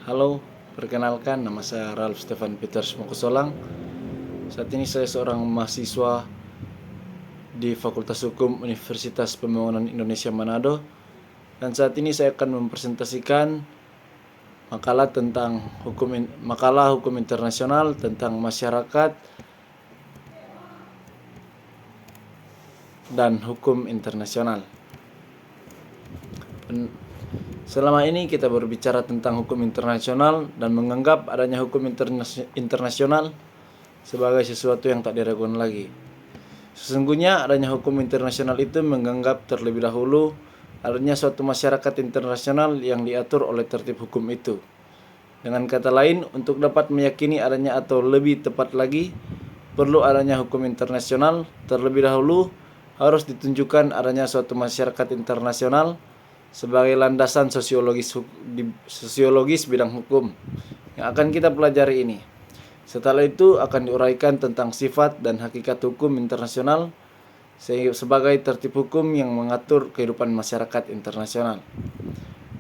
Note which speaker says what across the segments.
Speaker 1: Halo, perkenalkan nama saya Ralph Stefan Peters Mangkusolang. Saat ini saya seorang mahasiswa di Fakultas Hukum Universitas Pembangunan Indonesia Manado. Dan saat ini saya akan mempresentasikan makalah hukum internasional tentang masyarakat dan hukum internasional. Selama ini kita berbicara tentang hukum internasional dan menganggap adanya hukum internasional sebagai sesuatu yang tak diragukan lagi. Sesungguhnya adanya hukum internasional itu menganggap terlebih dahulu adanya suatu masyarakat internasional yang diatur oleh tertib hukum itu. Dengan kata lain, untuk dapat meyakini adanya atau lebih tepat lagi, perlu adanya hukum internasional, terlebih dahulu harus ditunjukkan adanya suatu masyarakat internasional sebagai landasan sosiologis bidang hukum yang akan kita pelajari ini. Setelah itu akan diuraikan tentang sifat dan hakikat hukum internasional sebagai tertib hukum yang mengatur kehidupan masyarakat internasional.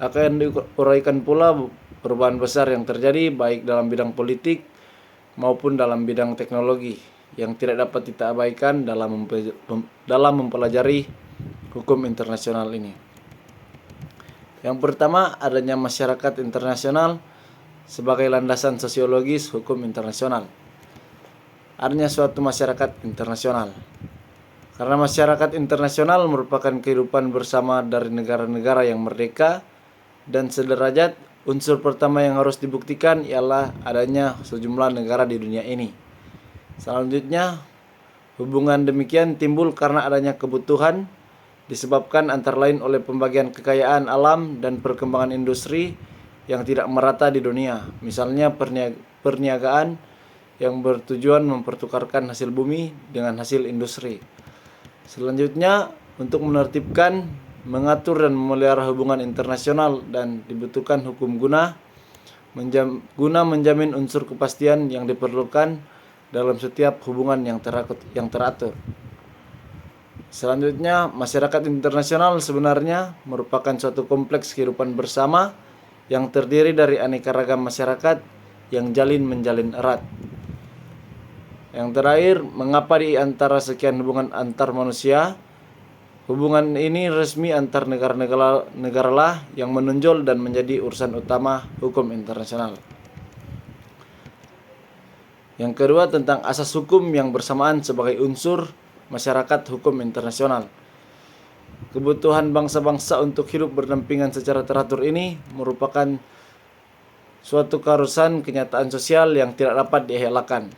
Speaker 1: Akan diuraikan pula perubahan besar yang terjadi baik dalam bidang politik maupun dalam bidang teknologi yang tidak dapat kita abaikan dalam mempelajari hukum internasional ini. Yang pertama, adanya masyarakat internasional sebagai landasan sosiologis hukum internasional. Adanya suatu masyarakat internasional. Karena masyarakat internasional merupakan kehidupan bersama dari negara-negara yang merdeka dan sederajat, unsur pertama yang harus dibuktikan ialah adanya sejumlah negara di dunia ini. Selanjutnya, hubungan demikian timbul karena adanya kebutuhan disebabkan antara lain oleh pembagian kekayaan alam dan perkembangan industri yang tidak merata di dunia. Misalnya perniagaan yang bertujuan mempertukarkan hasil bumi dengan hasil industri. Selanjutnya, untuk menertibkan, mengatur dan memelihara hubungan internasional dan dibutuhkan hukum guna menjamin unsur kepastian yang diperlukan dalam setiap hubungan yang teratur. Selanjutnya, masyarakat internasional sebenarnya merupakan suatu kompleks kehidupan bersama yang terdiri dari aneka ragam masyarakat yang menjalin erat. Yang terakhir, mengapa di antara sekian hubungan antar manusia, hubungan ini resmi antar negara lah yang menonjol dan menjadi urusan utama hukum internasional. Yang kedua, tentang asas hukum yang bersamaan sebagai unsur masyarakat hukum internasional. Kebutuhan bangsa-bangsa untuk hidup berdampingan secara teratur ini merupakan suatu keharusan kenyataan sosial yang tidak dapat dielakkan.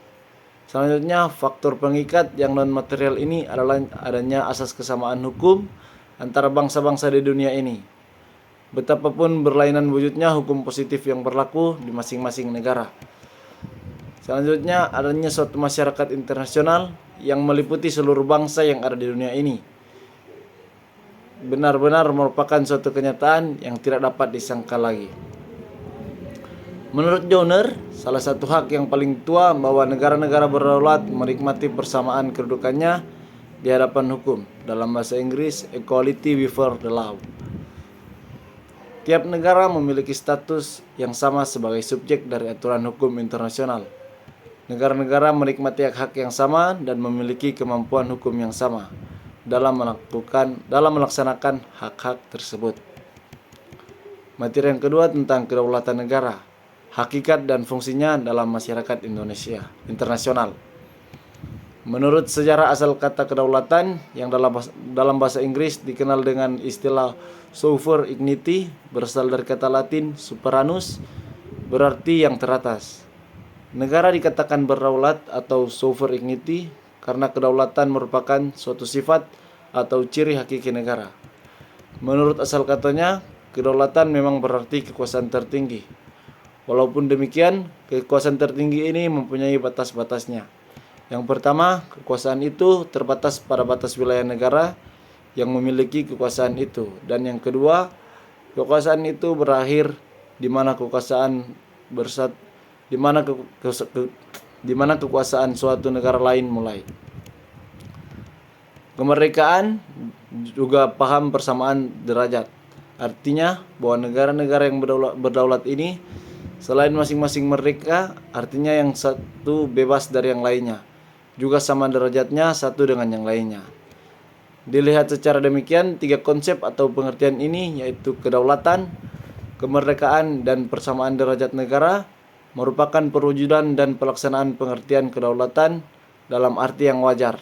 Speaker 1: Selanjutnya, faktor pengikat yang non-material ini adalah adanya asas kesamaan hukum antara bangsa-bangsa di dunia ini. Betapapun berlainan wujudnya hukum positif yang berlaku di masing-masing negara. Selanjutnya, adanya suatu masyarakat internasional yang meliputi seluruh bangsa yang ada di dunia ini. Benar-benar merupakan suatu kenyataan yang tidak dapat disangkal lagi. Menurut Joner, salah satu hak yang paling tua bahwa negara-negara berdaulat menikmati persamaan kedudukannya di hadapan hukum. Dalam bahasa Inggris, equality before the law. Tiap negara memiliki status yang sama sebagai subjek dari aturan hukum internasional. Negara-negara menikmati hak-hak yang sama dan memiliki kemampuan hukum yang sama dalam melaksanakan hak-hak tersebut. Materi yang kedua tentang kedaulatan negara, hakikat dan fungsinya dalam masyarakat internasional. Menurut sejarah asal kata kedaulatan yang dalam bahasa Inggris dikenal dengan istilah sovereignty, berasal dari kata Latin superanus, berarti yang teratas. Negara dikatakan berdaulat atau sovereignty karena kedaulatan merupakan suatu sifat atau ciri hakiki negara. Menurut asal katanya, kedaulatan memang berarti kekuasaan tertinggi. Walaupun demikian, kekuasaan tertinggi ini mempunyai batas-batasnya. Yang pertama, kekuasaan itu terbatas pada batas wilayah negara yang memiliki kekuasaan itu. Dan yang kedua, kekuasaan itu berakhir di mana kekuasaan suatu negara lain mulai. Kemerdekaan juga paham persamaan derajat. Artinya bahwa negara-negara yang berdaulat ini Selain masing-masing merdeka, artinya yang satu bebas dari yang lainnya, juga sama derajatnya satu dengan yang lainnya. Dilihat secara demikian, tiga konsep atau pengertian ini yaitu kedaulatan, kemerdekaan, dan persamaan derajat negara merupakan perwujudan dan pelaksanaan pengertian kedaulatan dalam arti yang wajar.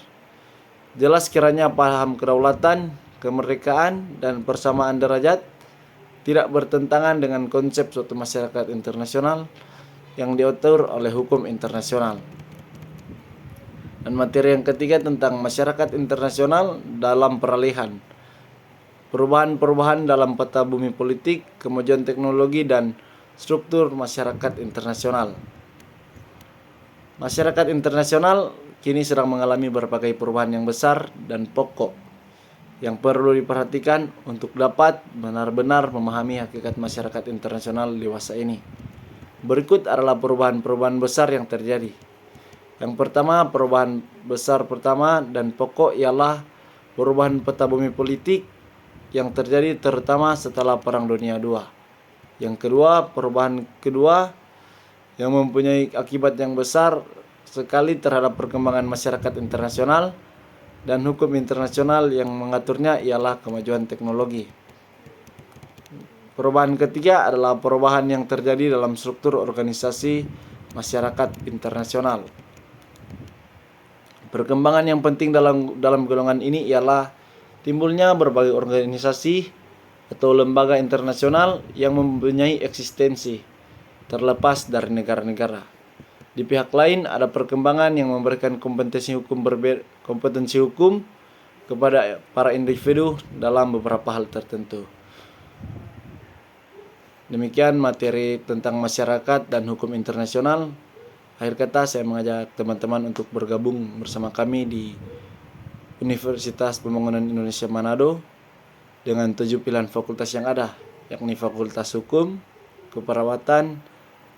Speaker 1: Jelas kiranya paham kedaulatan, kemerdekaan, dan persamaan derajat tidak bertentangan dengan konsep suatu masyarakat internasional yang diatur oleh hukum internasional. Dan materi yang ketiga tentang masyarakat internasional dalam peralihan, perubahan-perubahan dalam peta bumi politik, kemajuan teknologi, dan struktur masyarakat internasional. Masyarakat internasional kini sedang mengalami berbagai perubahan yang besar dan pokok yang perlu diperhatikan untuk dapat benar-benar memahami hakikat masyarakat internasional dewasa ini. Berikut adalah perubahan-perubahan besar yang terjadi. Yang pertama, perubahan besar pertama dan pokok ialah perubahan peta bumi politik yang terjadi terutama setelah Perang Dunia II. Yang kedua, perubahan kedua yang mempunyai akibat yang besar sekali terhadap perkembangan masyarakat internasional dan hukum internasional yang mengaturnya ialah kemajuan teknologi. Perubahan ketiga adalah perubahan yang terjadi dalam struktur organisasi masyarakat internasional. Perkembangan yang penting dalam golongan ini ialah timbulnya berbagai organisasi atau lembaga internasional yang mempunyai eksistensi terlepas dari negara-negara. Di pihak lain ada perkembangan yang memberikan kompetensi hukum kepada para individu dalam beberapa hal tertentu. Demikian materi tentang masyarakat dan hukum internasional. Akhir kata saya mengajak teman-teman untuk bergabung bersama kami di Universitas Pembangunan Indonesia Manado dengan 7 pilihan fakultas yang ada, yakni Fakultas Hukum, Keperawatan,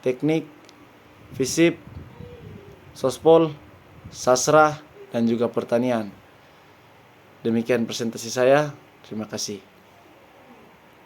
Speaker 1: Teknik, Fisip, Sospol, Sastra, dan juga Pertanian. Demikian presentasi saya. Terima kasih.